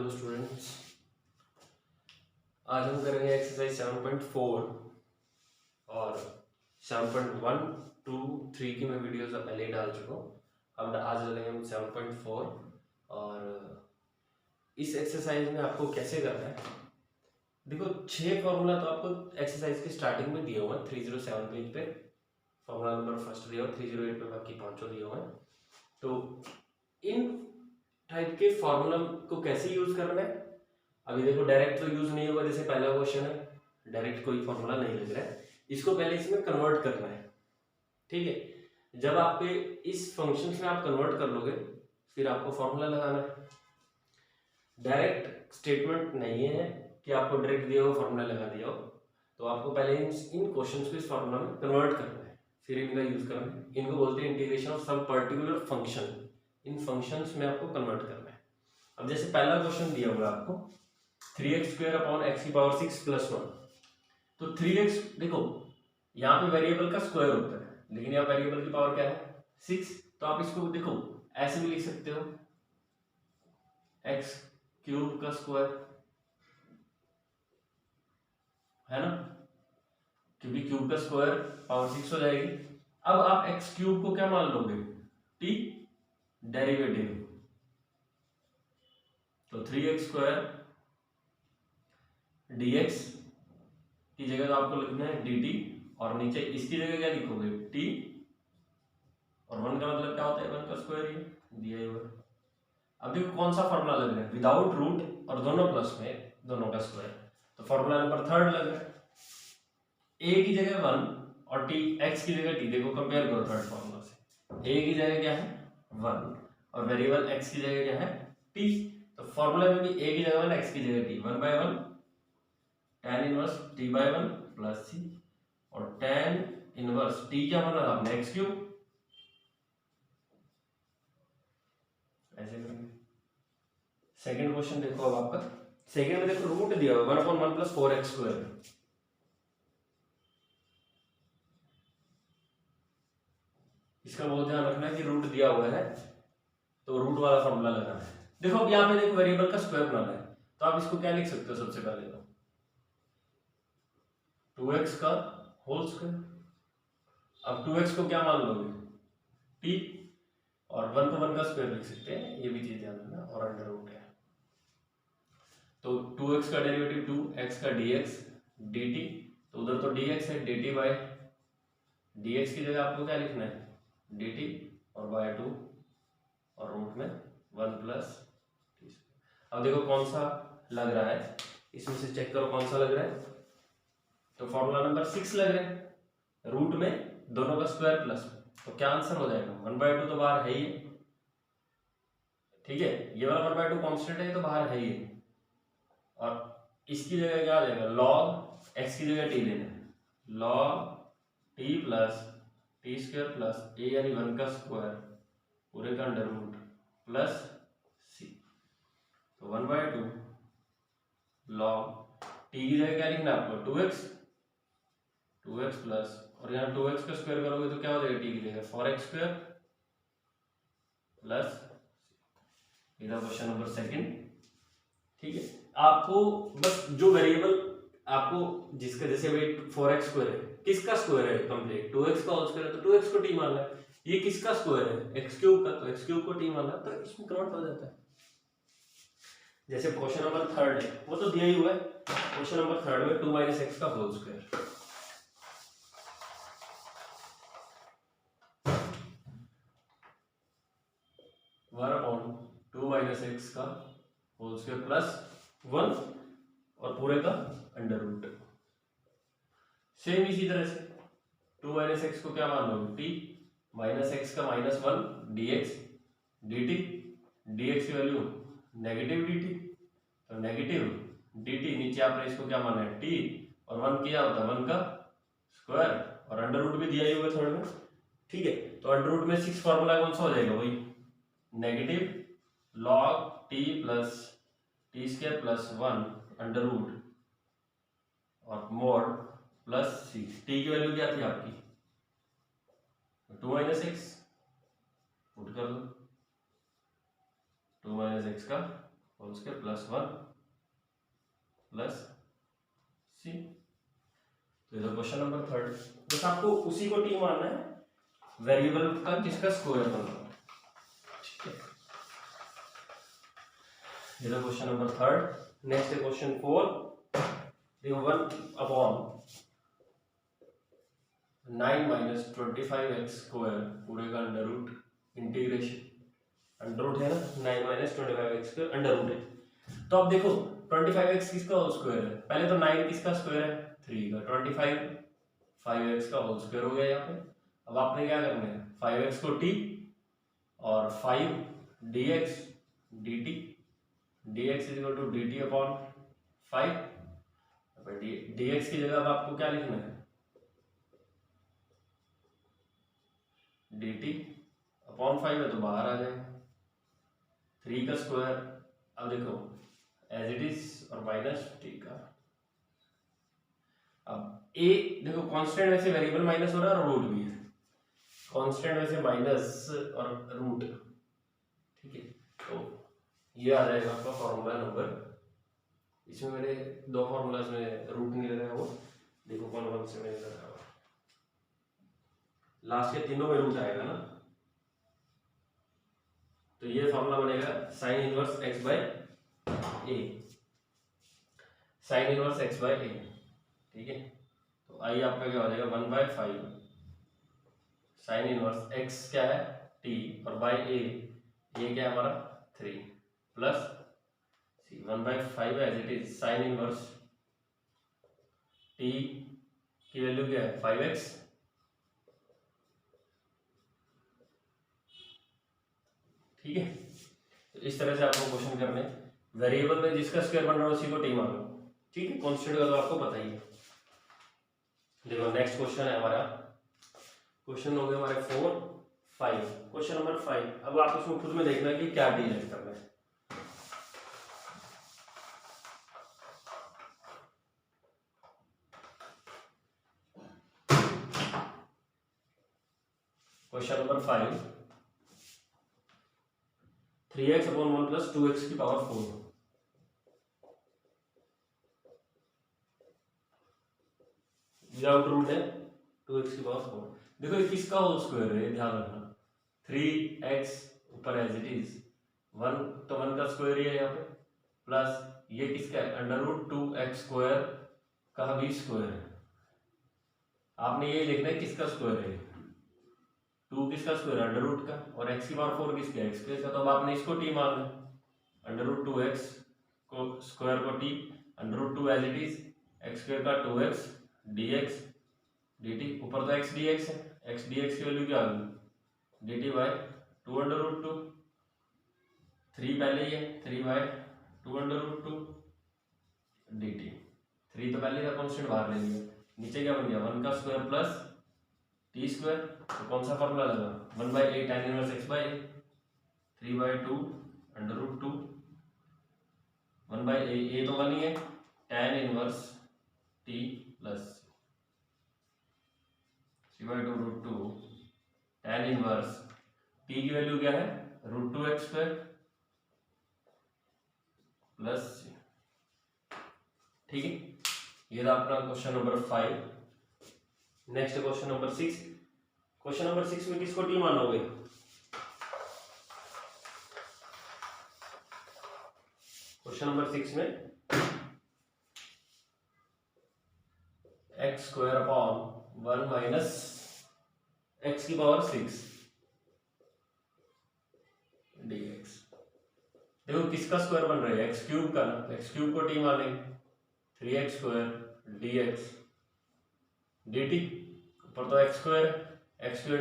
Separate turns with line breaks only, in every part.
Hello students, आज हम करेंगे एक्सरसाइज 7.4 और 7.1, 2, 3 की मैं वीडियोस पहले ही डाल चुका हूँ। अब आज डालेंगे हम 7.4 और इस एक्सरसाइज में आपको कैसे करना है। देखो 6 फॉर्मूला तो आपको एक्सरसाइज के स्टार्टिंग में दिए हुए हैं। 307 पेज पे फॉर्मूला नंबर फर्स्ट दिया हुआ, 308 पे बाकी पांचों दिए हुए हैं। तो इन टाइप के फॉर्मूला को कैसे यूज करना है, अभी देखो डायरेक्ट तो यूज नहीं होगा। जैसे पहला क्वेश्चन है, डायरेक्ट कोई फॉर्मूला नहीं लग रहा है, इसको पहले इसमें कन्वर्ट करना है। ठीक है, जब आपके इस फंक्शंस में आप कन्वर्ट कर लोगे फिर आपको फॉर्मूला लगाना है। डायरेक्ट स्टेटमेंट नहीं है कि आपको डायरेक्ट दिया हो फॉर्मूला लगा दिया हो, तो आपको पहले इन क्वेश्चंस को इस फॉर्मूला में कन्वर्ट करना है, फिर इनका यूज करना है। इनको बोलते हैं integration of some particular function. इन फंक्शंस में आपको कन्वर्ट करना है। अब जैसे पहला क्वेश्चन दिया हुआ है आपको 3x² अपॉन x की पावर 6 प्लस 1। तो 3x देखो यहाँ पे वेरिएबल का स्क्वायर होता है, लेकिन यहाँ वेरिएबल की पावर क्या है 6। तो आप इसको देखो ऐसे भी लिख सकते हो x³ का स्क्वायर, है ना, क्योंकि क्यूब का स्क्वायर पावर 6 हो जाएगी। अब आप x³ को क्या मान लोगे t डेरिवेटिव, तो 3x² dx की जगह तो आपको लिखना है dt, और नीचे इसकी जगह क्या लिखोगे t, और 1 का मतलब क्या होता है 1 का स्क्वायर ही दिया हुआ। अब देखो कौन सा फॉर्मूला लग रहा है, विदाउट रूट और दोनों प्लस में, दोनों का स्क्वायर, तो फॉर्मूला नंबर थर्ड लग रहा है। a की जगह 1 और t, x की जगह t, देखो कंपेयर करो थर्ड फॉर्मूला से। a की जगह क्या है 1 और वेरिएबल x की जगह क्या है t, तो फॉर्मूला में भी a की जगह 1, x की जगह t, 1/1 tan inverse t/1 plus c, और tan इनवर्स t क्या बना था आपने x³ ऐसे करेंगे। सेकंड क्वेश्चन देखो, अब आपका सेकंड में देखो रूट दिया हुआ 1/1 प्लस 4x²। इसका बहुत ध्यान रखना है कि रूट दिया हुआ है तो रूट वाला फॉर्मूला लगाना है। देखो अब यहाँ पे देखो वेरिएबल का स्क्वायर बनाना है, तो आप इसको क्या लिख सकते हो सबसे पहले तो 2x का होल स्क्वायर। अब 2x को क्या मान लोगे t, और 1 को 1 का स्क्वायर लिख सकते हैं, ये भी चीज ध्यान रखना, और अंडर रूट है। तो 2x का डेरिवेटिव 2x का dx dt, तो उधर तो dx है, dt बाय dx की जगह आपको क्या लिखना है dt, और बाय 2, और रूट में 1 प्लस t। अब देखो कौन सा लग रहा है, इसमें से चेक करो कौन सा लग रहा है। तो फॉर्मूला नंबर 6 लग रहा है, रूट में दोनों का स्क्वायर प्लस में, तो क्या आंसर हो जाएगा 1/2 तो बाहर है ही, ठीक है, ये वाला 1/2 कांस्टेंट है तो बाहर है ही, और इसकी जगह क्या आ जाएगा log x की जगह t लेना है, log t plus t² plus a यानी 1 का स्क्वायर पूरे का अंडर रूट प्लस c। तो 1/2 log t की जगह क्या लिखना है आपको 2x प्लस, और यहाँ 2x का स्क्वायर करोगे तो क्या हो जाएगा t की जगह 4x² प्लस। इधर क्वेश्चन नंबर सेकंड, ठीक है। आपको बस जो वेरिएबल आपको जिसका जैसे वेट 4x² है, किसका स्क्वायर है कंप्लीट 2x का होल स्क्वायर है, तो 2x को t मानना है। ये किसका स्क्वायर है x³ का, तो x³ को t मानना है, तो इसमें कन्वर्ट हो जाता है। जैसे क्वेश्चन नंबर थर्ड है वो तो दिया ही हुआ है, क्वेश्चन नंबर थर्ड में 2 - x का whole square, one upon 2 - x का होल स्क्वायर प्लस 1 और पूरे का अंडर रूट। सेम इसी तरह से 2 - x को क्या मान लोगे t, -x का -1 dx dt, dx की वैल्यू नेगेटिव dt, तो नेगेटिव dt, नीचे आपने इसको क्या माना है t, और 1 क्या होता है 1 का स्क्वायर, और अंडर रूट भी दिया ही हुआ थर्ड में, ठीक है। तो अंडर रूट में 6 फॉर्मूला कौन सा हो जाएगा वही negative log t plus t² plus 1 under root और मोड प्लस c। t की वैल्यू क्या थी आपकी 2 - x, पुट कर दो 2 - x का होल स्क्वायर प्लस 1 प्लस सी। तो ये क्वेश्चन नंबर 3। बस आपको उसी को टी मानना है, वेरिएबल का जिसका स्क्वायर बनना है, ठीक है। ये क्वेश्चन नंबर 3। नेक्स्ट है क्वेश्चन 4। देखो 1/9 - 25x स्क्वायर पूरे का under root integration, under root है ना, 9 - 25x का अंडर रूट है। तो अब देखो 25x किसका होल स्क्वायर है, पहले तो 9 किसका स्क्वायर है, 3 का, 25 5x का होल स्क्वायर हो गया यहाँ पे। अब आपने क्या करना है, 5x को t और 5 dx dt, dx equal to dt upon 5। dx की जगह अब आपको क्या लिखना है, dt अपॉन 5 है तो बाहर आ जाएगा 3 का स्क्वायर। अब देखो एज इट इज और माइनस टी का। अब a देखो कांस्टेंट वैसे वेरिएबल माइनस हो रहा है और रूट भी है, कांस्टेंट वैसे माइनस और रूट, ठीक है। तो ये आ जाएगा आपका फॉर्मूला नंबर, इसमें मैंने 2 फॉर्मूलाज में रूट नहीं लगाया, वो देखो कौन से मैंने लगाया हुआ, लास्ट के तीनों में रूट आएगा ना। तो ये फॉर्मूला बनेगा sine inverse x by a, sine inverse x by a, ठीक है। तो आई आपका क्या हो जाएगा 1/5 साइन इनवर्स x क्या है t और बाय a, ये क्या है हमारा 3 plus 1/5 as it is sine inverse t की वैल्यू क्या है 5x, ठीक है। तो इस तरह से आपको क्वेश्चन करने, वेरिएबल में जिसका स्क्वायर बन रहा है उसी को टी मानो, ठीक है। कांस्टेंट का तो आपको पता ही है। देखो नेक्स्ट क्वेश्चन है हमारा, क्वेश्चन हो गए हमारे 4 5, क्वेश्चन नंबर 5। अब आप उसमें खुद में देखना कि क्या डीराइव करना है। Question number 5, 3x upon 1 plus 2x की पावर 4 विदाउट रूट है 2x की पावर 4। देखो ये किसका होल स्क्वायर है, ध्यान रखना, 3x ऊपर एज इट इज 1, तो 1 का स्क्वायर ही है यहाँ पे, प्लस ये किसका है अंडर रूट 2x स्क्वायर का भी स्क्वायर है। आपने ये लिखना है किसका स्क्वायर है, 2 किसका स्क्वायर अंडर रूट का, और x की पावर 4 किसका x का। तो अब आपने इसको t मानना है, अंडर रूट 2x को स्क्वायर को t, under root 2 as it is x square का 2x dx dt, ऊपर तो x dx है, x dx की वैल्यू क्या आ गई dt बाय 2 अंडर रूट 2, 3 पहले ही है 3 बाय 2 अंडर रूट 2 dt, 3 तो पहले का कांस्टेंट बाहर ले लिया, नीचे क्या बन गया 1 का स्क्वायर प्लस टी स्क्वायर। तो कौन सा फॉर्मूला लगा 1/8 tan inverse x by 3/2 under root 2 1/a, a तो 1 ही है, tan inverse t plus 3/2 root 2 tan inverse t की वैल्यू क्या है रूट 2x स्क्वायर प्लस, ठीक है। ये था अपना question number 5। Next question number 6। Question number 6 में किसको टी मानोगे, क्वेश्चन नंबर 6 में x square upon 1 minus x की पावर 6 dx। देखो किसका स्क्वायर बन रहा है x क्यूब का ना, x क्यूब को टी माने 3x स्क्वायर dx dt, ऊपर तो x स्क्वायर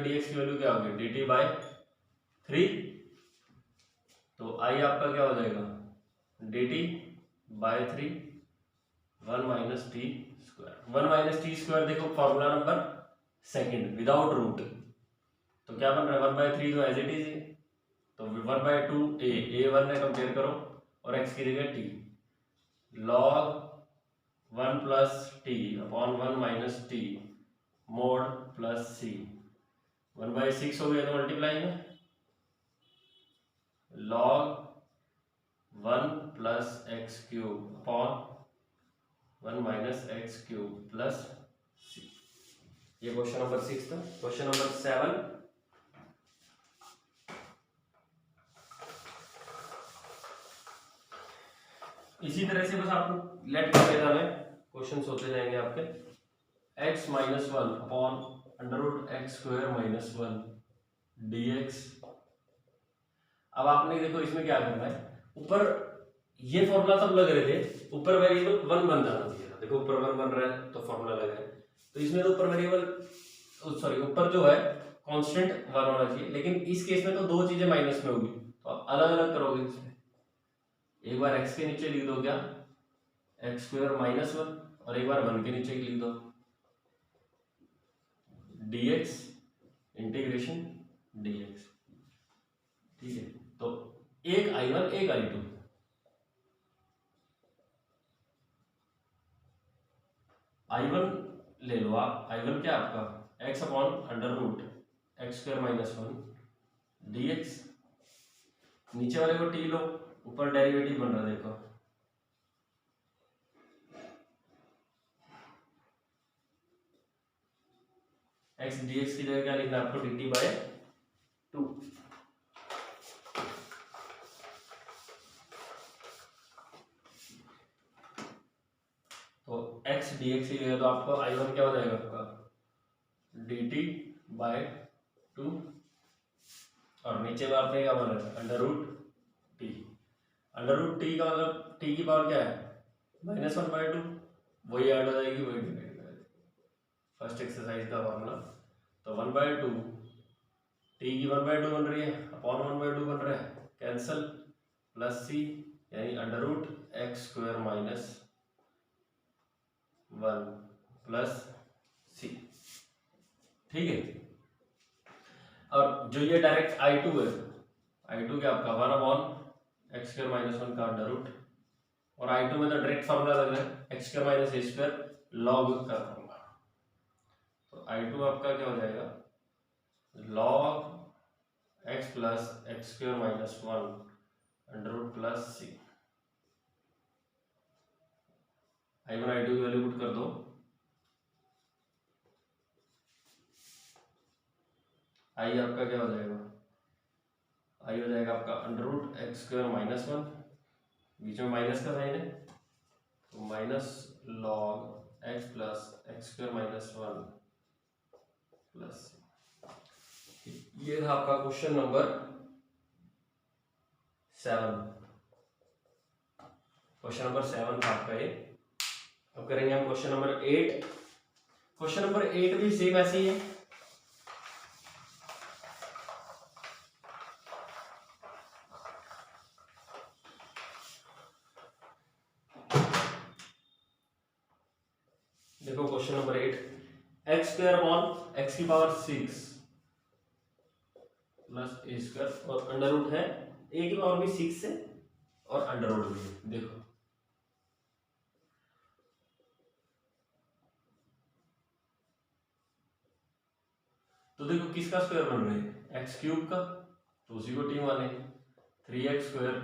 dx की वैल्यू क्या होगी dt बाय 3। तो i आपका क्या हो जाएगा dt by 3 1 minus t square, 1 minus t square. देखो फॉर्मूला नंबर 2 विदाउट रूट, तो क्या बन रहा है 1/3 तो एज इट इज, तो 1/2 a 1 है कंपेयर करो और x की जगह t, log 1 plus t upon 1 minus t mod plus c, 1/6 हो गया तो मल्टीप्लाई में log 1 plus x cube upon 1 minus x cube plus c. ये क्वेश्चन नंबर 6 था। क्वेश्चन नंबर 7, इसी तरह से बस आपको लेट करते जाना है, क्वेश्चन होते जाएंगे आपके। x minus 1 upon under root x square minus 1 dx। अब आपने देखो इसमें क्या करना है, ऊपर ये फॉर्मूला सब लग रहे थे, ऊपर वेरिएबल 1 बन जाना चाहिए था। देखो ऊपर 1 बन रहा है तो फॉर्मूला लगा है, तो इसमें तो ऊपर वेरिएबल सॉरी ऊपर जो है कांस्टेंट 1 होना चाहिए, लेकिन इस केस में तो दो चीजें माइनस में होगी, तो आप अलग अलग करोगे इसमें। एक बार x के नीचे लिख दो क्या, एक्स स्क्वायर माइनस 1, और एक बार 1 के नीचे लिख दो dx इंटीग्रेशन dx। ठीक है, तो एक i1 एक i2, i1 ले लो आप, i1 क्या आपका x upon under root x square minus 1 dx। नीचे वाले को t लो, ऊपर डेरिवेटिव बन रहा है देखो, x dx की जगह क्या लिखना है आपको, dt बाय 2। तो x dx की जगह तो आपको i1 क्या हो जाएगा आपका dt बाय 2, और नीचे में आपने क्या बना है under root t. Under root t का मतलब टी की पावर क्या है -1/2, वही ऐड हो जाएगी, वही डिवाइड हो जाएगी। फर्स्ट एक्सरसाइज का फॉर्मूला, तो 1/2 टी की 1/2 बन रही है, अपॉन 1/2 बन रहा है, कैंसल, प्लस सी, यानी under root x square minus 1 plus c. ठीक है, और जो ये डायरेक्ट i2 है, i2 क्या आपका 1 अपॉन एक्स स्क्वायर माइनस 1 का अंडर रूट, और i2 में तो डायरेक्ट फॉर्मूला लग रहा है x square minus a square log का फॉर्मूला। तो i2 आपका क्या हो जाएगा log x plus x square minus 1 under root plus c. i1 i2 की वैल्यू पुट कर दो, आई आपका क्या हो जाएगा, आई हो जाएगा आपका under root x square minus 1, बीच में माइनस का साइन है, तो minus log x plus x square minus 1 plus. ये था आपका क्वेश्चन नंबर 7। क्वेश्चन नंबर 7 था आपका ये। अब करेंगे हम क्वेश्चन नंबर 8। क्वेश्चन नंबर 8 भी सेम ऐसे ही है। देखो question number 8, x square upon x की पावर 6 प्लस ए स्क्वायर, और अंडर रूट है ए की पावर भी 6 है और अंडर रूट भी है। देखो तो देखो किसका स्क्वायर बन रहा है एक्स क्यूब का, तो उसी को टी माने, 3x square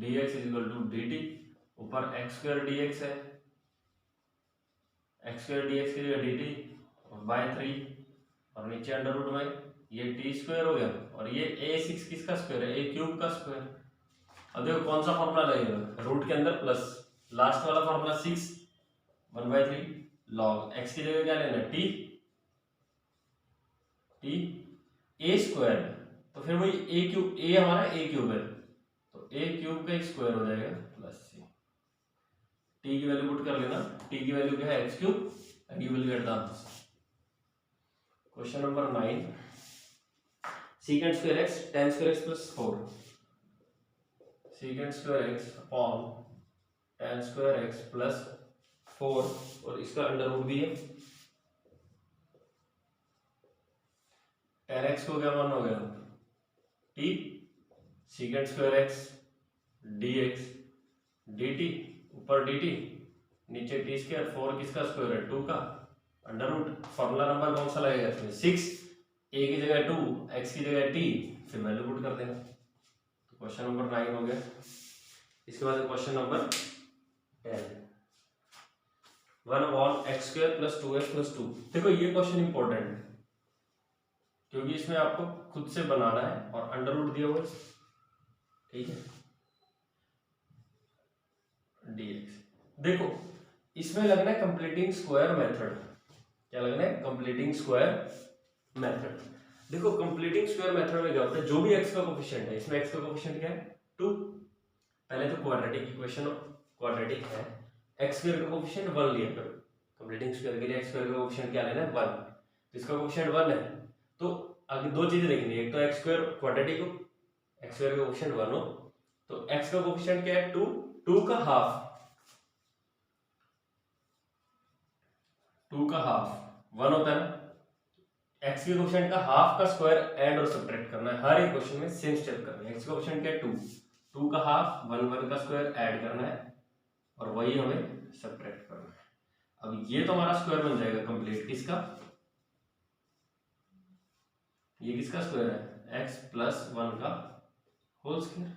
dx is equal to dt, ऊपर एक्स स्क्वायर dx है, एक्स स्क्वायर dx की जगह dt और बाय 3, और नीचे अंडर रूट में ये टी स्क्वायर हो गया, और ये a6 किसका स्क्वायर है ए क्यूब का स्क्वायर। अब देखो कौन सा फॉर्मूला लगेगा, रूट के अंदर प्लस लास्ट वाला फॉर्मूला 6 1/3 लॉग एक्स की जगह क्या लेना है टी ए स्क्वायर, तो फिर वही ए क्यूब, ए हमारा ए क्यूब है, तो ए क्यूब का एक स्क्वायर हो जाएगा प्लस सी। टी की वैल्यू पुट कर लेना, टी की वैल्यू क्या है x cube, and you will get the answer. Question number 9, secant square x tan square x plus 4, secant square x upon tan square x plus 4, और इसका under root भी है। tan x को क्या मान हो गया t secant square x dx dt, ऊपर dt नीचे t स्क्वायर, 4 किसका स्क्वायर है 2 का, अंडर रूट, फॉर्मूला नंबर कौन सा लगेगा इसमें 6, a की जगह 2 x की जगह t, फिर वैल्यू पुट कर देना। तो क्वेश्चन नंबर 9 हो गया। इसके बाद क्वेश्चन नंबर 10, 1/x² + 2x + 2। देखो ये क्वेश्चन इंपॉर्टेंट है क्योंकि इसमें आपको खुद से बनाना है और अंडर रूट दिया हुआ है, ठीक है, dx। देखो इसमें लगना है कंप्लीटिंग स्क्वायर मेथड। क्या लगना है? Completing square method. देखो कंप्लीटिंग स्क्वायर मेथड में क्या होता है, जो भी x का कोफिशिएंट है, इसमें x का कोफिशिएंट क्या है? 2। पहले तो क्वाड्रेटिक इक्वेशन क्वाड्रेटिक है, x² का कोफिशिएंट 1 लिया करो। कंप्लीटिंग स्क्वायर के लिए x² का कोफिशिएंट क्या लेना है? 1। तो इसका कोफिशिएंट 1 है, तो आगे दो चीजें देखनी है, एक तो x² क्वाड्रेटिक हो, x² का कोफिशिएंट 1 हो, तो x का कोफिशिएंट क्या है? 2। 2 का हाफ 1 होता है ना। x के कोफिशिएंट का हाफ का स्क्वायर ऐड और सब्ट्रैक्ट करना है, हर एक क्वेश्चन में सेम स्टेप करना है। x का कोफिशिएंट क्या है? 2। 2 का हाफ 1 का स्क्वायर ऐड करना है और वही हमें सब्ट्रैक्ट करना है। अब ये तो हमारा स्क्वायर बन जाएगा कंप्लीट। किसका? ये किसका स्क्वायर है? x + 1 का होल स्क्वायर,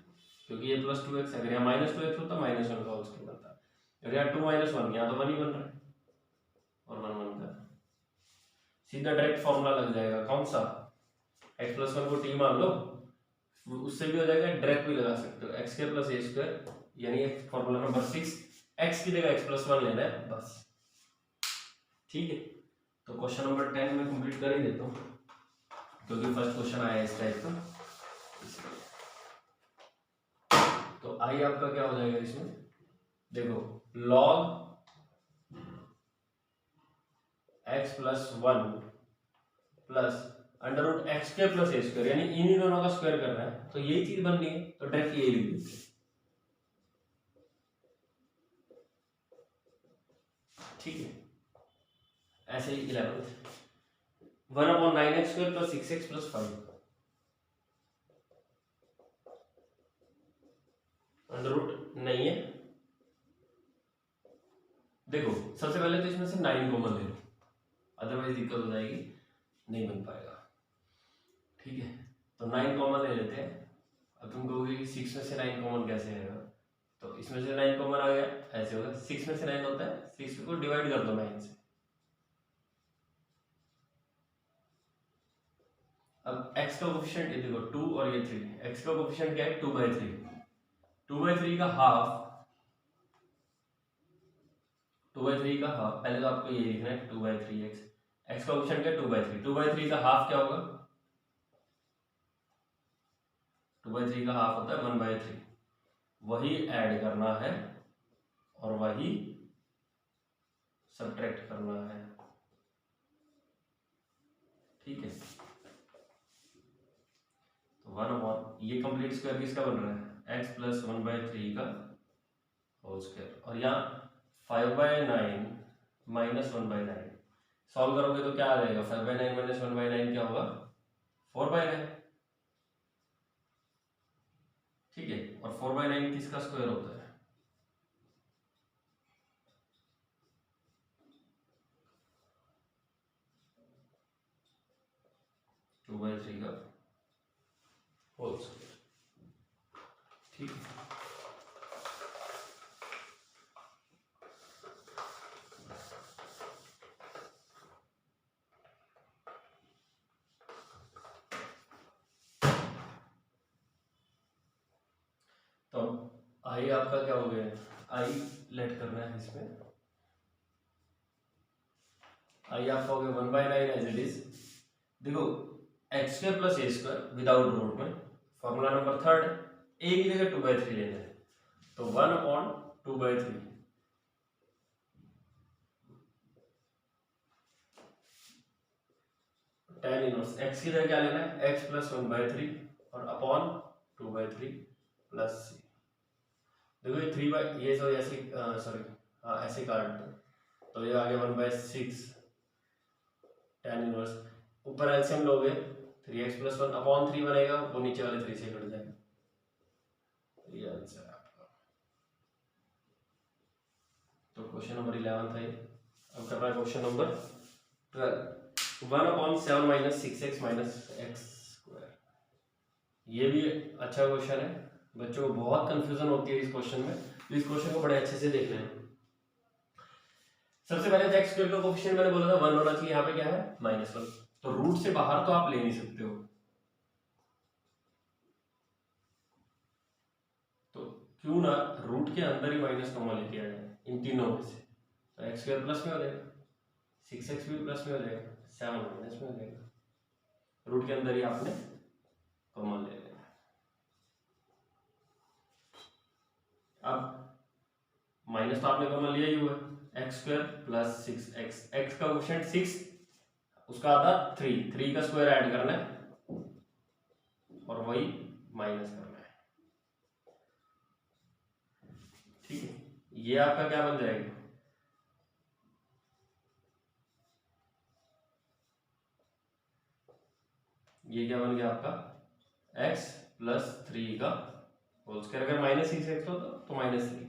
क्योंकि ये +2x, अगर यहाँ -2x होता -1 का होल स्क्वायर बनता है। अगर यहाँ 2 - 1, यहाँ तो 1 ही बन रहा है और 1 1 का सीधा डायरेक्ट फॉर्मूला लग जाएगा। कौन सा? x + 1 को t मान लो, उससे भी हो जाएगा, डायरेक्ट भी लगा सकते हो, x² + a², यानी फॉर्मूला नंबर 6, x की जगह x + 1 लेना है बस, ठीक है। तो क्वेश्चन नंबर 10 में कंप्लीट कर ही देता हूँ क्योंकि फर्स्ट क्वेश्चन आया इस टाइप का। तो आई आपका क्या हो जाएगा इसमें? देखो log x + 1 plus √x² + a², यानी इन्हीं दोनों का स्क्वायर करना है, तो यही चीज बननी है, तो डायरेक्ट ये लिख देते हैं, ठीक है। ऐसे ही 11th 1/9x² + 6x + 5 under root नहीं है। देखो सबसे पहले तो इसमें से 9 कॉमन ले लो, अदरवाइज दिक्कत हो जाएगी, नहीं बन पाएगा, ठीक है। तो 9 कॉमन ले लेते हैं। अब तुम कहोगे कि 6 में से 9 कॉमन कैसे आएगा, तो इसमें से 9 कॉमन आ गया, ऐसे होगा। 6 में से 9 होता है, 6 को डिवाइड कर दो 9 से। अब x का कोफिशिएंट ये देखो 2 और ये 3, x का कोफिशिएंट क्या है? 2/3। 2/3 का हाफ, 2/3 का हाफ, पहले तो आपको ये लिखना है 2/3x। x का कोफिशिएंट क्या है? 2/3। 2/3 का हाफ क्या होगा? 2/3 का हाफ होता है 1/3, वही ऐड करना है और वही सब्ट्रैक्ट करना है, ठीक है। तो 1 ये कंप्लीट स्क्वायर किसका बन रहा है? x + 1/3 का होल स्क्वायर, और यहाँ 5/9 - 1/9 सॉल्व करोगे तो क्या आ जाएगा? 5/9 - 1/9 क्या होगा? 4/9, ठीक है। और 4/9 किसका स्क्वायर होता है? 2/3 का होल स्क्वायर, ठीक है। तो आई आपका क्या हो गया? आई लेट करना है इसमें, आई आपका हो गया 1/9 एज इट इज। देखो x² + a² विदाउट रूट में फॉर्मूला नंबर 3, a की जगह 2/3 लेना है, तो 1/2/3 tan इनवर्स x की जगह क्या लेना है? x + 1/3 और अपॉन 2/3 प्लस c। देखो ये 3 ये सॉरी ऐसे सॉरी हाँ ऐसे काट दो, तो ये आ गया 1/6 tan इनवर्स, ऊपर एलसीएम लोगे 3x + 1 अपॉन 3 बनेगा, वो नीचे वाले 3 से कट जाएगा, ये आंसर है आपका। तो क्वेश्चन नंबर 11 था ये। अब करना है क्वेश्चन नंबर 12, 1/7 - 6x - x²। ये भी अच्छा क्वेश्चन है, बच्चों को बहुत कंफ्यूजन होती है इस क्वेश्चन में, तो इस क्वेश्चन को बड़े अच्छे से देख लें। सबसे पहले तो एक्स स्क्वायर का कोफिशिएंट मैंने बोला था 1 होना चाहिए, यहाँ पे क्या है -1, तो रूट से बाहर तो आप ले नहीं सकते हो, तो क्यों ना रूट के अंदर ही माइनस कॉमन लेके आ जाए इन तीनों में से, तो एक्स स्क्वायर प्लस में हो जाएगा, 6x भी प्लस में हो जाएगा, 7 माइनस में हो जाएगा, रूट के अंदर ही आपने कॉमन ले लेना। अब माइनस तो आपने कॉमन लिया ही हुआ है, x square plus 6x, x का कोफिशिएंट 6, उसका आधा 3 का स्क्वायर ऐड करना है और वही माइनस करना है, ठीक है। ये आपका क्या बन जाएगा, ये क्या बन गया आपका x प्लस 3 का होल स्क्वायर, अगर -6x हो तो -3,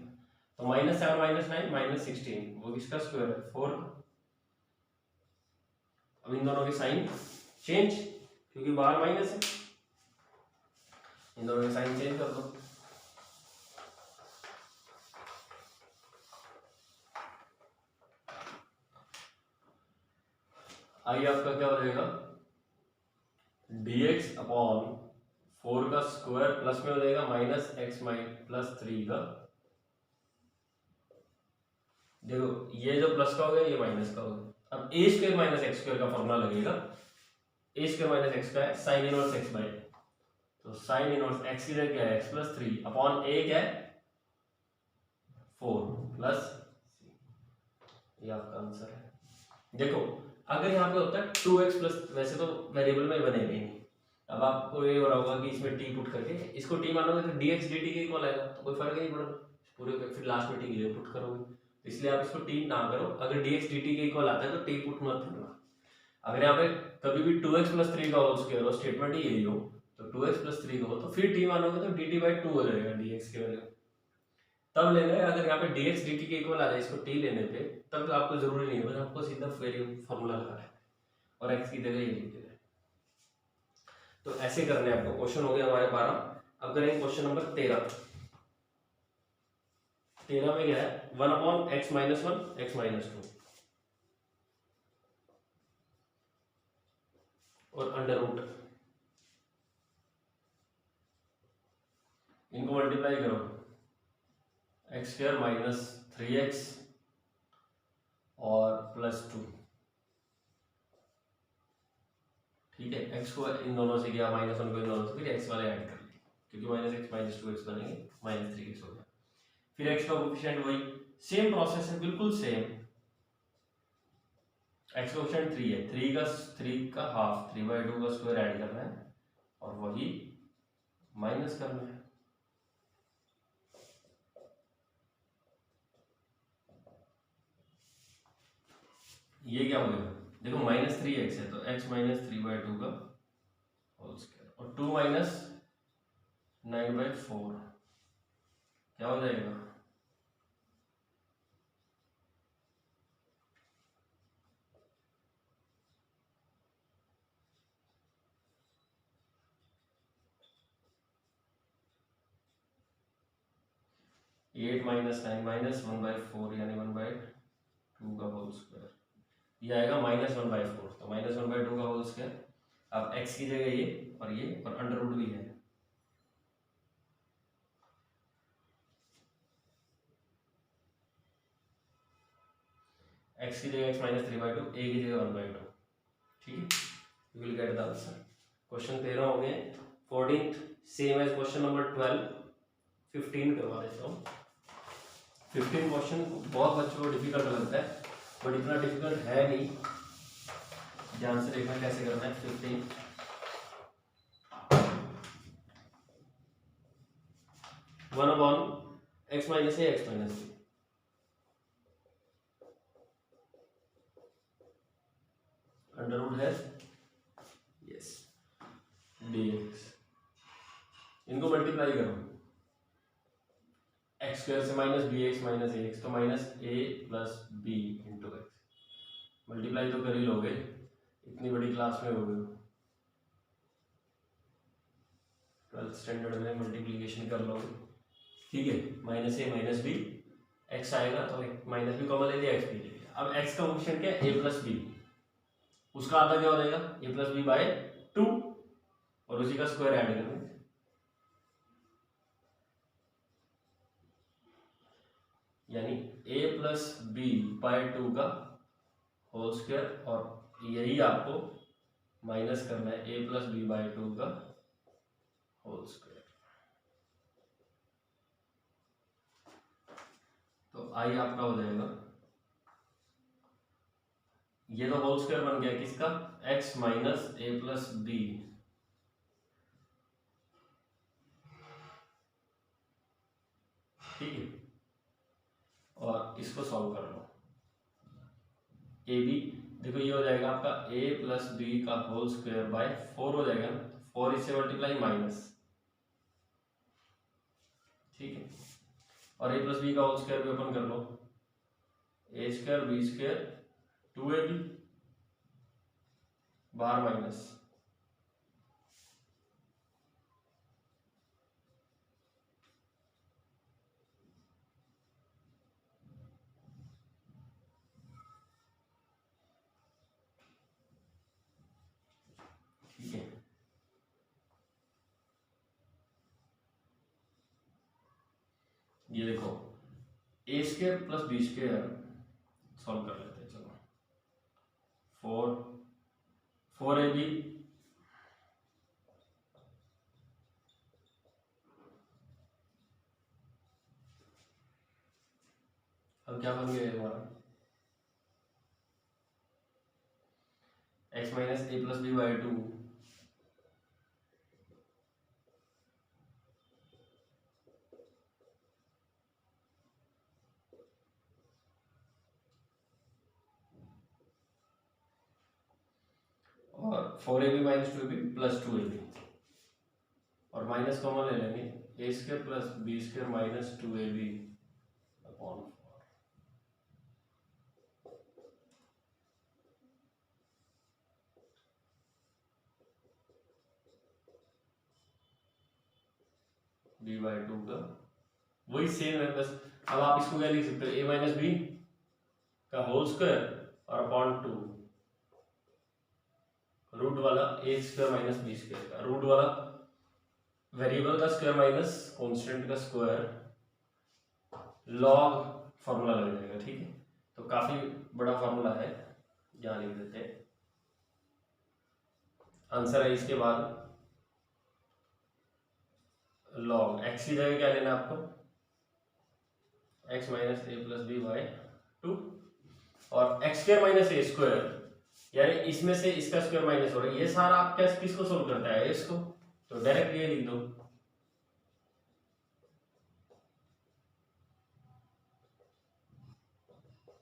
तो -7 -9 -16, वो किसका स्क्वायर है 4 का। अब इन दोनों के साइन चेंज, क्योंकि बाहर माइनस है, इन दोनों के साइन चेंज कर दो, आइए आपका क्या हो जाएगा dx अपॉन 4 का स्क्वायर प्लस में हो जाएगा -x प्लस 3 का, देखो ये जो प्लस का हो गया ये माइनस का हो गया, अब a square minus x square का फॉर्मूला लगेगा, a स्क्वायर माइनस एक्स का है साइन इनवर्स x बाई, तो साइन इनवर्स x की जगह क्या है x प्लस 3 अपॉन a क्या है 4 प्लस c, ये आपका आंसर है। देखो अगर यहाँ पे होता है 2x प्लस, वैसे तो वेरिएबल में बनेगा ही नहीं, अब आपको ये हो रहा होगा कि इसमें t पुट करके इसको t मानोगे तो dx dt के इक्वल आएगा, तो कोई फर्क ही नहीं पड़ेगा पूरे, फिर लास्ट में t की पुट करोगे, इसलिए आप इसको t ना करो, अगर dx dt के इक्वल आता है तो t पुट मत करना। अगर यहाँ पे कभी भी 2x प्लस 3 का होल स्क्वायर हो, स्टेटमेंट ही यही हो, तो 2x प्लस 3 का हो तो फिर t मानोगे तो dt बाई 2 हो जाएगा dx के वैल्यू, तब लेना है। अगर यहाँ पे dx dt के इक्वल आ जाए इसको t लेने पे, तब तो आपको जरूरी नहीं है, आपको सीधा फॉर्मूला लगाना है और x की जगह ये लिख देना है। तो ऐसे करने आपको क्वेश्चन हो गया हमारे 12। अब करेंगे क्वेश्चन नंबर 13। 13 में क्या है 1 upon x minus 1 x minus 2 और अंडर रूट, इनको मल्टीप्लाई करो, एक्स स्क्वायर माइनस 3x और प्लस 2, ठीक है। x को इन दोनों से किया, -1 को इन दोनों से, फिर x वाले ऐड कर लिए, क्योंकि -x माइनस 2x बनेंगे -3x हो गया, फिर x का कोफिशिएंट वही सेम प्रोसेस है, बिल्कुल सेम। x का कोफिशिएंट 3 है, 3 का हाफ 3/2 का स्क्वायर ऐड करना है और वही माइनस करना है, ये क्या हो गया देखो -3x है तो x माइनस 3/2 का होल स्क्वायर और 2 माइनस 9/4 क्या हो जाएगा 8 माइनस 9 माइनस 1/4 यानी 1/2 का होल स्क्वायर, ये आएगा -1/4, तो -1/2 का होल स्क्वायर। अब x की जगह ये और अंडर रूट भी है, x की जगह x माइनस 3/2, a की जगह 1/2, ठीक है। You will get the answer. Question 13 हो गए। 14th same as question number 12। 15 करवा देता हूँ। 15 क्वेश्चन बहुत बच्चों को डिफिकल्ट लगता है, बट इतना डिफिकल्ट है नहीं, ध्यान से देखना कैसे करना है। 15 1 upon x minus a x minus b, under root है यस dx, इनको मल्टीप्लाई करो, एक्स स्क्वायर से minus b x minus a x, तो minus a plus b into x, multiply तो कर ही लोगे, इतनी बड़ी क्लास में हो गए। ट्वेल्थ स्टैंडर्ड में मल्टीप्लीकेशन कर लोगे, ठीक है। माइनस ए माइनस बी, एक्स आएगा तो माइनस बी कॉमन ले लिया, एक्स बी ले लिया। अब एक्स का फंक्शन क्या है, ए प्लस बी, उसका आधा क्या हो जाएगा ए प्लस बी बाय 2 और उसी का स्क्वायर ऐड करेंगे, यानी ए प्लस बी बाय 2 का होल स्क्वायर, और यही आपको माइनस करना है ए प्लस बी बाय 2 का होल स्क्वायर। तो आई आपका हो जाएगा, ये तो होल स्क्वायर बन गया किसका, x minus a plus B, ठीक है। और इसको सॉल्व कर लो, ए बी देखो ये हो जाएगा आपका a प्लस बी का होल स्क्वायर बाय 4 हो जाएगा ना, 4 इससे मल्टीप्लाई माइनस, ठीक है। और a प्लस बी का होल स्क्वायर भी ओपन कर लो, a square b square 2ab बाहर माइनस, ठीक है। ये देखो a square plus b square solve कर लेते हैं, चलो 4ab अब क्या बन गया हमारा, x minus a plus b by 2 और 4ab minus 2ab plus 2ab, और माइनस कॉमन ले लेंगे, a square plus b square minus 2ab upon 4, b by 2 का वही सेम है, बस अब आप इसको क्या लिख सकते हो, a माइनस बी का होल स्क्वायर और अपॉन 2, रूट वाला ए स्क्वायर माइनस बी स्क्वायर का, रूट वाला वेरिएबल का स्क्वायर माइनस कांस्टेंट का स्क्वायर, लॉग फॉर्मूला लग जाएगा, ठीक है। तो काफी बड़ा फॉर्मूला है, यहाँ लिख देते हैं। आंसर है इसके बाद लॉग एक्स की जगह क्या लेना आपको, x minus a plus b by 2 और x square minus a square, यानी इसमें से इसका स्क्वायर माइनस हो रहा है, ये सारा आप क्या किसको सोल्व करता है, इसको, तो डायरेक्ट ये लिख दो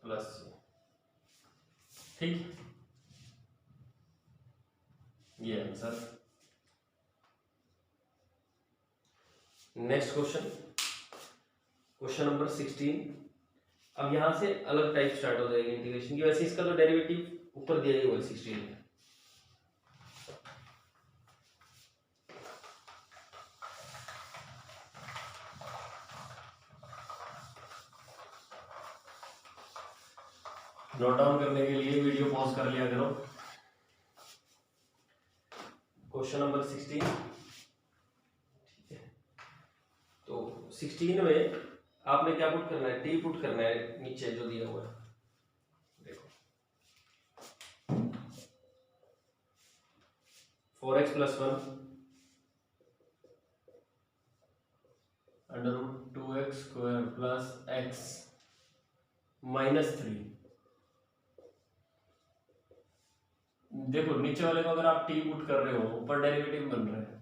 प्लस, ठीक, ये answer. Next question, question number 16। अब यहां से अलग टाइप स्टार्ट हो जाएगी इंटीग्रेशन की, वैसे इसका तो डेरिवेटिव ऊपर दिया ही हुआ 16 में, नोट डाउन करने के लिए वीडियो पॉज कर लिया करो। क्वेश्चन नंबर 16, ठीक है। तो 16 में आपने क्या पुट करना है, टी पुट करना है नीचे जो दिया हुआ है, देखो 4x plus 1 under root 2x square plus x minus 3। देखो नीचे वाले को अगर आप टी पुट कर रहे हो, ऊपर डेरिवेटिव बन रहा है,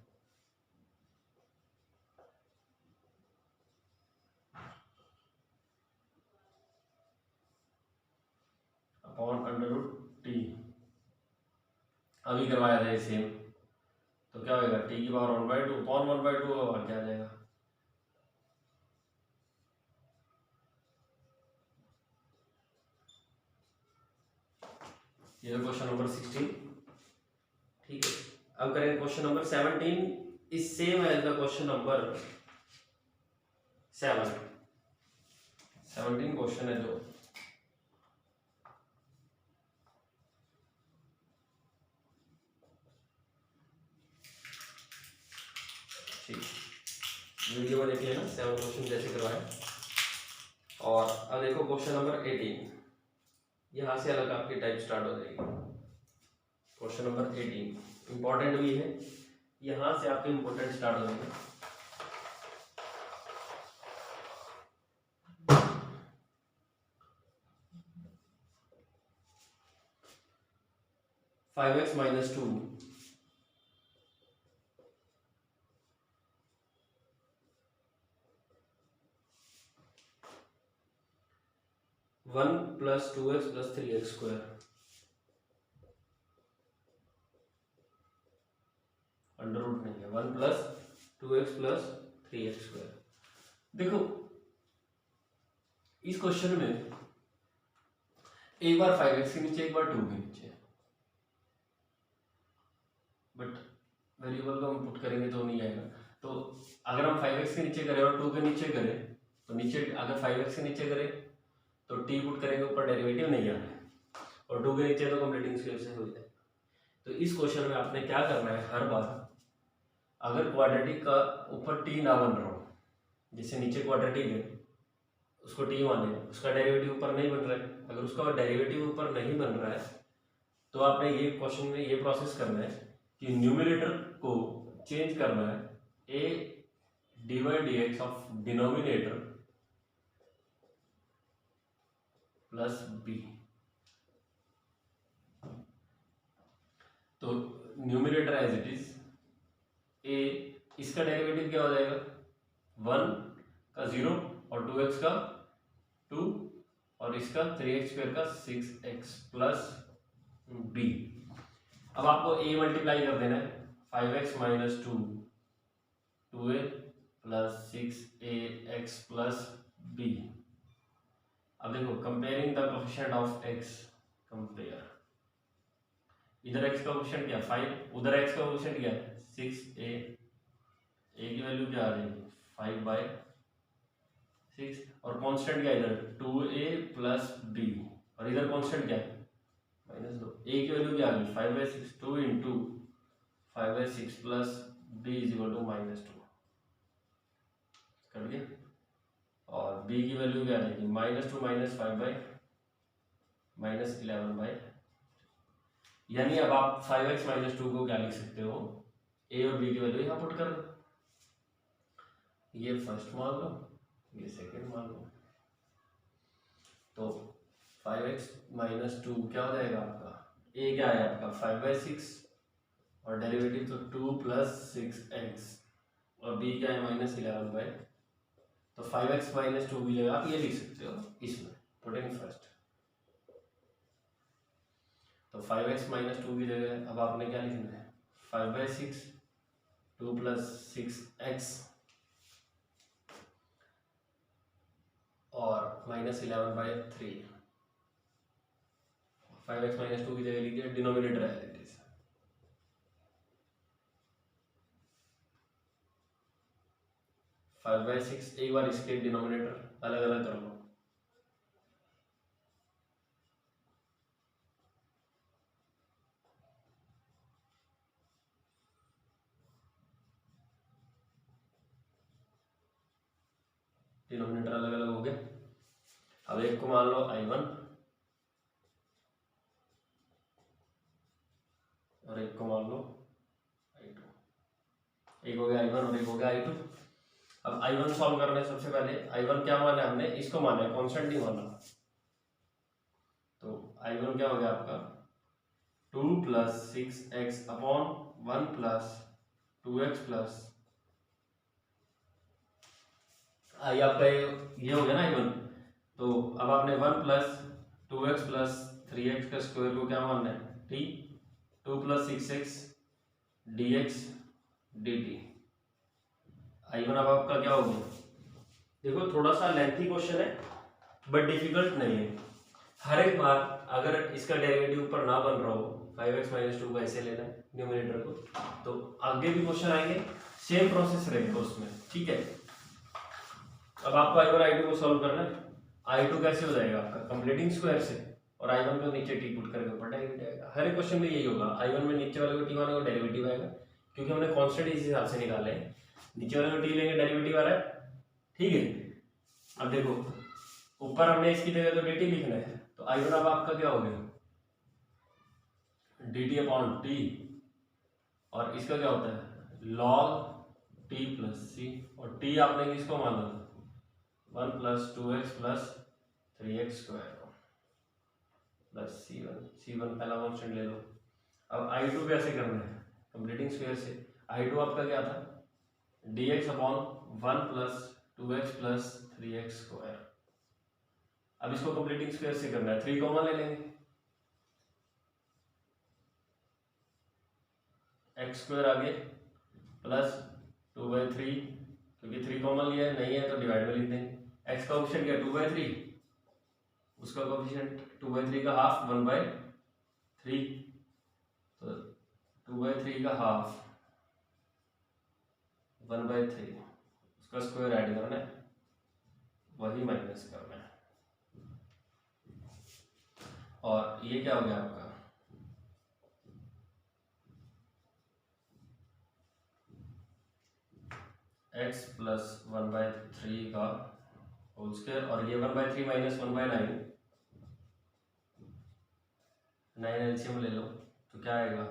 अपॉन अंडर रूट टी, अभी करवाया था सेम, तो क्या होगा टी की पावर 1/2 अपॉन 1/2 और क्या आ जाएगा, ये क्वेश्चन नंबर 16, ठीक है। अब करेंगे question number 17। is same as the question number 17 question है जो ठीक वीडियो में देख लेना 7 क्वेश्चन जैसे करवाए। और अब देखो क्वेश्चन नंबर 18, यहाँ से अलग आपकी टाइप स्टार्ट हो जाएगी। क्वेश्चन नंबर 18 इंपॉर्टेंट भी है, यहाँ से आपके इंपॉर्टेंट स्टार्ट हो जाएंगे। Five x minus 2 1 plus 2x plus 3x square under root नहीं है, 1 plus 2x plus 3x square. देखो इस क्वेश्चन में एक बार 5x के नीचे एक बार 2 के नीचे, बट वेरिएबल को हम पुट करेंगे तो नहीं आएगा। तो अगर हम 5x के नीचे करें और 2 के नीचे करें तो नीचे अगर 5x के नीचे करें तो t पुट करेंगे, ऊपर डेरिवेटिव नहीं आ रहा है, और 2 के नीचे तो कंप्लीटिंग स्क्वायर से हो जाए। तो इस क्वेश्चन में आपने क्या करना है, हर बार अगर क्वाड्रेटिक का ऊपर t ना बन रहा हो, जैसे नीचे क्वाड्रेटिक है उसको t माने, उसका डेरिवेटिव ऊपर नहीं बन रहा है, अगर उसका डेरिवेटिव ऊपर नहीं बन रहा है तो आपने ये क्वेश्चन में ये प्रोसेस करना है कि न्यूमरेटर को चेंज करना है, a divide dx of denominator plus b। तो numerator as it is a, इसका डेरिवेटिव क्या हो जाएगा 1 का 0 और 2x का 2 और इसका 3x स्क्वायर का 6x प्लस b। अब आपको a मल्टीप्लाई कर देना है, 5x minus 2 2a plus 6ax plus b। अब देखो comparing the coefficient of x, compare, इधर x का कोएफिशिएंट क्या 5, उधर x का कोएफिशिएंट क्या है 6a, a की वैल्यू क्या आ जाएगी 5/6, और कांस्टेंट क्या इधर 2a प्लस b, और इधर कांस्टेंट क्या है -2, a की वैल्यू क्या आ गई 5/6, 2 into 5/6 plus b is equal to -2 कर दिया। और b की वैल्यू क्या आएगी -2 माइनस 5 माइनस 11, यानी अब आप 5x माइनस 2 को क्या लिख सकते हो, a और b की वैल्यू यहाँ पुट कर दो, ये फर्स्ट मान लो ये सेकंड मान लो। तो 5x माइनस 2 क्या हो जाएगा आपका, a क्या है आपका 5/6 और डेरिवेटिव तो 2 प्लस 6x, और b क्या है -11, तो 5x माइनस 2 की जगह आप ये लिख सकते हो इसमें पुटिंग फर्स्ट। तो 5x माइनस 2 की जगह अब आपने क्या लिखना है 5/6 2 प्लस 6x और -11/3। 5x माइनस 2 की जगह लिखिए, डिनोमिनेटर है इट इज 5/6। एक बार इसके डिनोमिनेटर अलग अलग कर लो, डिनोमिनेटर अलग अलग हो गया। अब एक को मान लो I1 और एक को मान लो I2, एक हो गया I1 और एक हो गया I2। अब I1 सॉल्व करना है, सबसे पहले I1 क्या माना है हमने, इसको माना है, कांस्टेंट नहीं माना। तो I1 क्या हो गया आपका 2 plus 6x upon 1 plus 2x plus i आपका ये हो गया ना I1। तो अब आपने 1 प्लस 2x प्लस 3x का स्क्वायर को क्या मानना है t, 2 plus 6x dx dt। I1 अब आपका क्या हो गया, देखो थोड़ा सा लेंथी क्वेश्चन है बट डिफिकल्ट नहीं है। हर एक बार अगर इसका डेरिवेटिव ऊपर ना बन रहा हो 5x माइनस 2 को ऐसे लेना है न्यूमरेटर को, तो आगे भी क्वेश्चन आएंगे सेम प्रोसेस रहेगा उसमें, ठीक है। अब आपको I1 I2 को सॉल्व करना है। I2 कैसे हो जाएगा आपका कंप्लीटिंग स्क्वायर से, और I1 को नीचे टी पुट करके ऊपर डेरिवेटिव आएगा। हर एक क्वेश्चन में यही होगा, I1 में नीचे वाले को टी मानेंगे डेरिवेटिव आएगा, क्योंकि हमने कांस्टेंट इस हिसाब से निकाले हैं। नीचे वाले को टी लेंगे डेरिवेटिव आ रहा है, ठीक है। अब देखो ऊपर हमने इसकी जगह तो dt लिखना है, तो I1 अब आपका क्या हो गया dt अपॉन टी, और इसका क्या होता है log t प्लस सी, और t आपने किसको माना 1 plus 2x plus 3x square plus C1 पहला कॉन्स्टेंट ले लो। अब I2 कैसे करना है कंप्लीटिंग स्क्वायर से। I2 आपका क्या था dx upon 1 plus 2x plus 3x square. अब इसको कंप्लीटिंग स्क्वायर से करना है, 3 कॉमन ले लेंगे, x स्क्वायर आगे प्लस 2/3, क्योंकि 3 कॉमन लिया है, नहीं है तो डिवाइड में लिख देंगे। x का ऑप्शन क्या 2/3, उसका कोएफिशिएंट 2/3 का हाफ 1/3, तो 2/3 का हाफ 1/3, उसका स्क्वायर ऐड करना है, वही माइनस करना है। और ये क्या हो गया आपका x प्लस 1/3 का होल स्क्वायर, और ये 1/3 माइनस 1/9, 9 एलसीएम ले लो तो क्या आएगा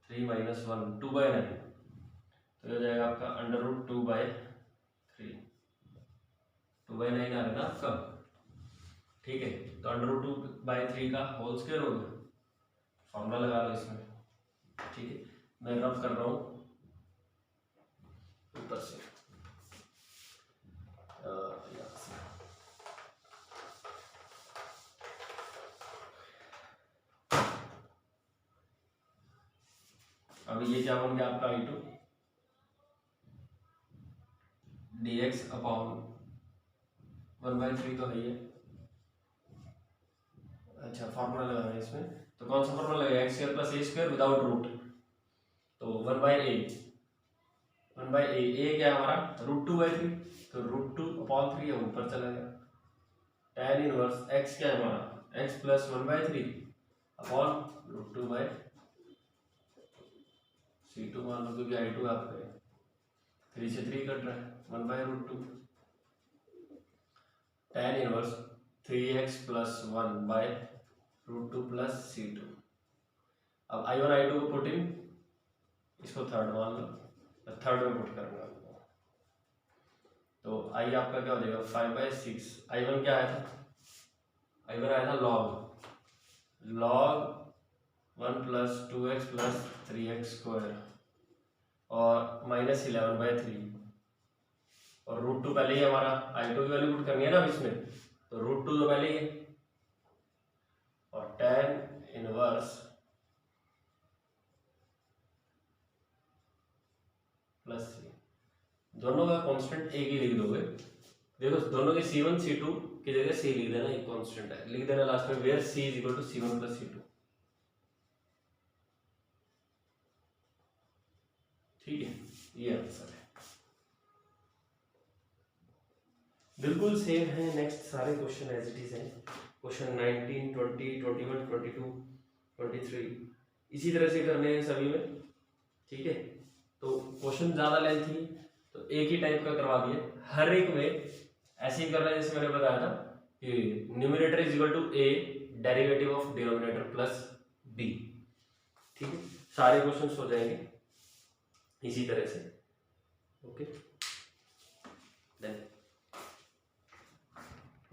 3 माइनस 1 2/9, तो ये हो जाएगा आपका √2/3, 2/9 आ रहा है ना आपका, ठीक है। तो √2/3 का होल स्क्वायर हो गया, फॉर्मूला लगा लो इसमें, ठीक है। मैं रब कर रहा हूँ ऊपर से, यहाँ से। अब ये क्या बन गया आपका I2 dx अपॉन 1/3 तो है ये, अच्छा फॉर्मूला लगाना है इसमें, तो कौन सा फॉर्मूला लगेगा x square plus a square without root, तो 1/a क्या है हमारा √2/3, तो √2/3 ऊपर चला गया, tan इनवर्स x क्या है हमारा x प्लस 1/3 अपॉन √2/c2 मान लो, क्योंकि I2 आपका 3 से 3 कट रहा है, 1/√2 tan inverse 3x plus 1/√2 plus c2। अब I1 I2 को पुट इन, इसको थर्ड मान लो, थर्ड में पुट करूंगा, तो I आपका क्या हो जाएगा 5/6। I1 क्या आया था, I1 आया था log 1 plus 2x plus 3x square और माइनस 11/3, और √2 पहले ही हमारा I2 की वैल्यू पुट करनी है ना इसमें, तो √2 तो पहले ही है, और tan इनवर्स प्लस सी, दोनों का कांस्टेंट एक ही लिख दोगे। देखो दोनों के C1 C2 की जगह C लिख देना, एक कांस्टेंट है, लिख देना लास्ट में where C is equal to C1 plus C2, ठीक है। ये आंसर है, बिल्कुल सेम है। नेक्स्ट सारे क्वेश्चन एज इट इज है, क्वेश्चन 19 20 21 22 23 इसी तरह से करने हैं सभी में, ठीक है। तो क्वेश्चन ज़्यादा लेंथी तो एक ही टाइप का करवा दिए, हर एक में ऐसे ही करना है जैसे मैंने बताया था कि numerator is equal to a derivative of denominator plus b, ठीक है। सारे क्वेश्चन हो जाएंगे इसी तरह से, ओके।